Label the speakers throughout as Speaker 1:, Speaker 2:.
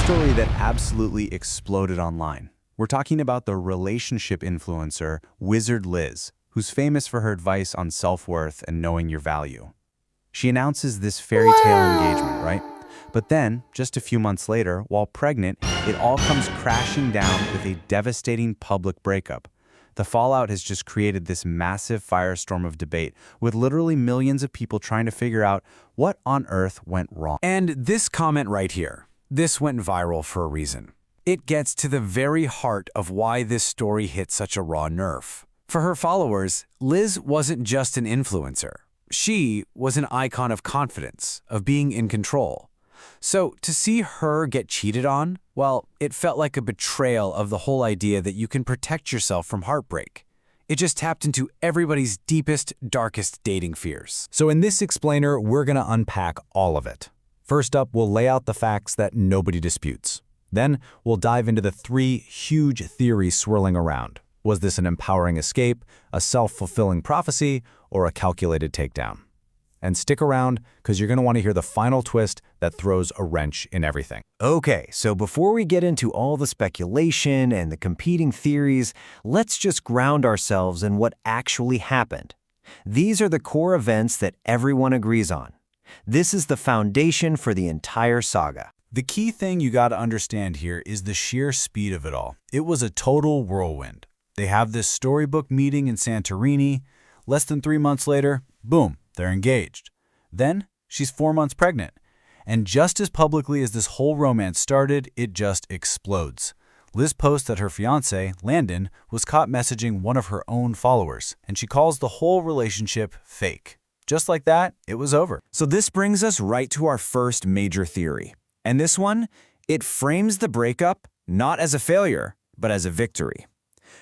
Speaker 1: story that absolutely exploded online. We're talking about the relationship influencer WizardLiz, who's famous for her advice on self-worth and knowing your value. She announces this fairy tale engagement, right? But then, just a few months later, while pregnant, it all comes crashing down with a devastating public breakup. The fallout has just created this massive firestorm of debate, with literally millions of people trying to figure out what on earth went wrong.
Speaker 2: And this comment right here, this went viral for a reason. It gets to the very heart of why this story hit such a raw nerve. For her followers, Liz wasn't just an influencer. She was an icon of confidence, of being in control. So to see her get cheated on, well, it felt like a betrayal of the whole idea that you can protect yourself from heartbreak. It just tapped into everybody's deepest, darkest dating fears.
Speaker 3: So in this explainer, we're going to unpack all of it. First up, we'll lay out the facts that nobody disputes. Then we'll dive into the three huge theories swirling around. Was this an empowering escape, a self-fulfilling prophecy, or a calculated takedown? And stick around, because you're going to want to hear the final twist that throws a wrench in everything.
Speaker 4: Okay, so before we get into all the speculation and the competing theories, let's just ground ourselves in what actually happened. These are the core events that everyone agrees on. This is the foundation for the entire saga.
Speaker 1: The key thing you got to understand here is the sheer speed of it all. It was a total whirlwind. They have this storybook meeting in Santorini. Less than 3 months later, boom, they're engaged. Then, she's 4 months pregnant. And just as publicly as this whole romance started, it just explodes. Liz posts that her fiancé, Landon, was caught messaging one of her own followers, and she calls the whole relationship fake. Just like that, it was over.
Speaker 4: So this brings us right to our first major theory. And this one, it frames the breakup not as a failure, but as a victory.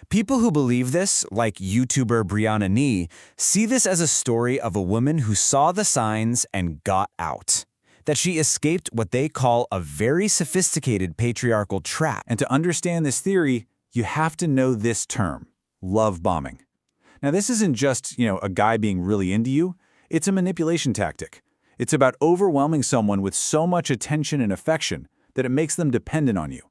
Speaker 4: People who believe this, like YouTuber Brianna, see this as a story of a woman who saw the signs and got out. That she escaped what they call a very sophisticated patriarchal trap.
Speaker 1: And to understand this theory, you have to know this term, love bombing. Now, this isn't just, a guy being really into you. It's a manipulation tactic. It's about overwhelming someone with so much attention and affection that it makes them dependent on you.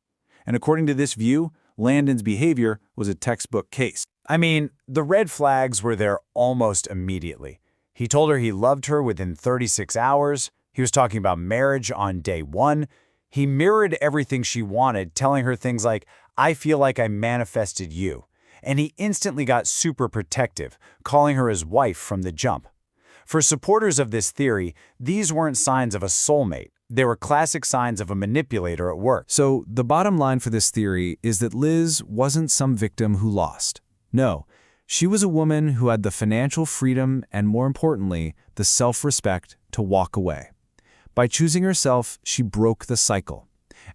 Speaker 1: And according to this view, Landon's behavior was a textbook case.
Speaker 2: I mean, the red flags were there almost immediately. He told her he loved her within 36 hours. He was talking about marriage on day 1. He mirrored everything she wanted, telling her things like, "I feel like I manifested you." And he instantly got super protective, calling her his wife from the jump. For supporters of this theory, these weren't signs of a soulmate. They were classic signs of a manipulator at work.
Speaker 3: So the bottom line for this theory is that Liz wasn't some victim who lost. No, she was a woman who had the financial freedom and, more importantly, the self-respect to walk away. By choosing herself, she broke the cycle.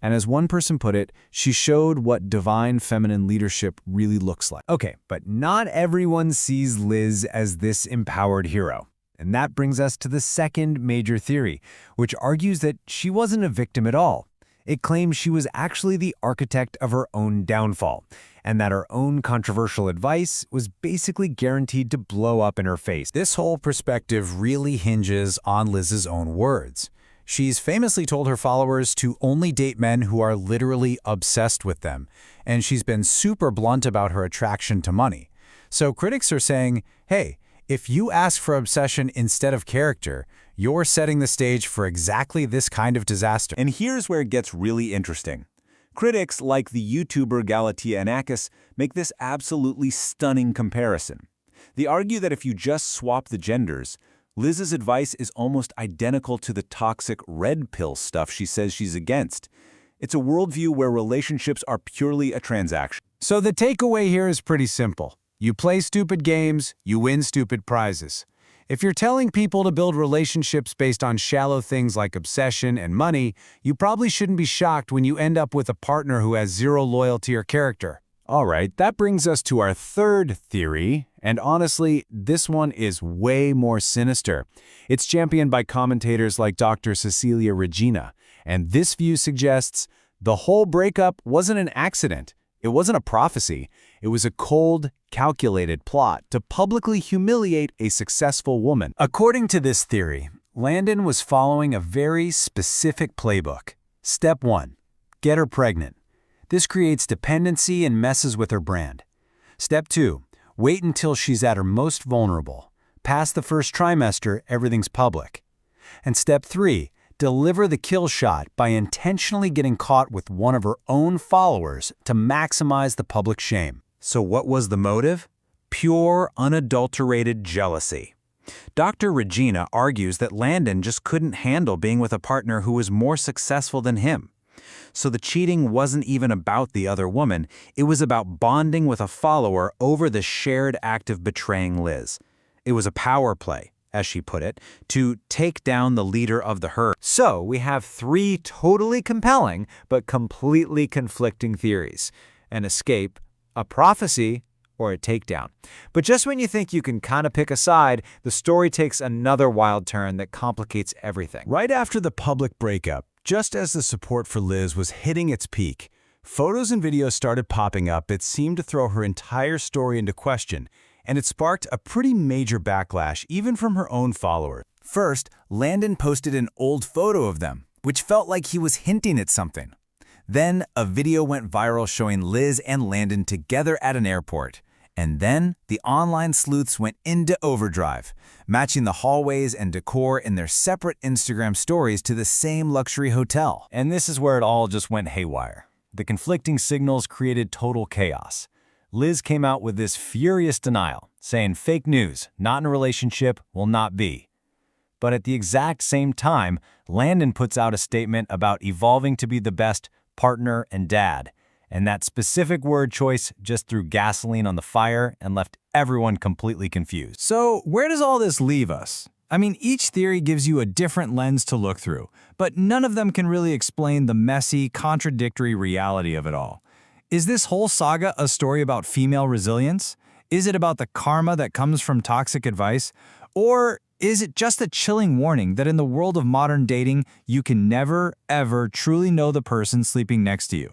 Speaker 3: And as one person put it, she showed what divine feminine leadership really looks like.
Speaker 2: Okay, but not everyone sees Liz as this empowered hero. And that brings us to the second major theory, which argues that she wasn't a victim at all. It claims she was actually the architect of her own downfall, and that her own controversial advice was basically guaranteed to blow up in her face.
Speaker 1: This whole perspective really hinges on Liz's own words. She's famously told her followers to only date men who are literally obsessed with them, and she's been super blunt about her attraction to money. So critics are saying, hey, if you ask for obsession instead of character, you're setting the stage for exactly this kind of disaster. And here's where it gets really interesting. Critics, like the YouTuber Galatea Acis, make this absolutely stunning comparison. They argue that if you just swap the genders, Liz's advice is almost identical to the toxic red pill stuff she says she's against. It's a worldview where relationships are purely a transaction.
Speaker 2: So the takeaway here is pretty simple. You play stupid games, you win stupid prizes. If you're telling people to build relationships based on shallow things like obsession and money, you probably shouldn't be shocked when you end up with a partner who has zero loyalty or character.
Speaker 1: All right, that brings us to our third theory, and honestly, this one is way more sinister. It's championed by commentators like Dr. Cecilia Regina, and this view suggests the whole breakup wasn't an accident. It wasn't a prophecy. It was a cold, calculated plot to publicly humiliate a successful woman.
Speaker 2: According to this theory, Landon was following a very specific playbook. Step 1. Get her pregnant. This creates dependency and messes with her brand. Step 2. Wait until she's at her most vulnerable. Past the first trimester, everything's public. And step 3. Deliver the kill shot by intentionally getting caught with one of her own followers to maximize the public shame.
Speaker 1: So what was the motive? Pure, unadulterated jealousy. Dr. Regina argues that Landon just couldn't handle being with a partner who was more successful than him. So the cheating wasn't even about the other woman, it was about bonding with a follower over the shared act of betraying Liz. It was a power play, as she put it, to take down the leader of the herd.
Speaker 2: So we have 3 totally compelling but completely conflicting theories: an escape, a prophecy, or a takedown. But just when you think you can kind of pick a side, the story takes another wild turn that complicates everything.
Speaker 3: Right after the public breakup, just as the support for Liz was hitting its peak, photos and videos started popping up that seemed to throw her entire story into question, and it sparked a pretty major backlash even from her own followers.
Speaker 4: First, Landon posted an old photo of them, which felt like he was hinting at something. Then, a video went viral showing Liz and Landon together at an airport. And then, the online sleuths went into overdrive, matching the hallways and decor in their separate Instagram stories to the same luxury hotel.
Speaker 2: And this is where it all just went haywire. The conflicting signals created total chaos. Liz came out with this furious denial, saying fake news, not in a relationship, will not be. But at the exact same time, Landon puts out a statement about evolving to be the best partner and dad, and that specific word choice just threw gasoline on the fire and left everyone completely confused.
Speaker 3: So where does all this leave us? I mean, each theory gives you a different lens to look through, but none of them can really explain the messy, contradictory reality of it all. Is this whole saga a story about female resilience? Is it about the karma that comes from toxic advice? Or is it just a chilling warning that in the world of modern dating, you can never, ever truly know the person sleeping next to you?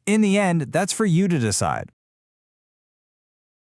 Speaker 3: In the end, that's for you to decide.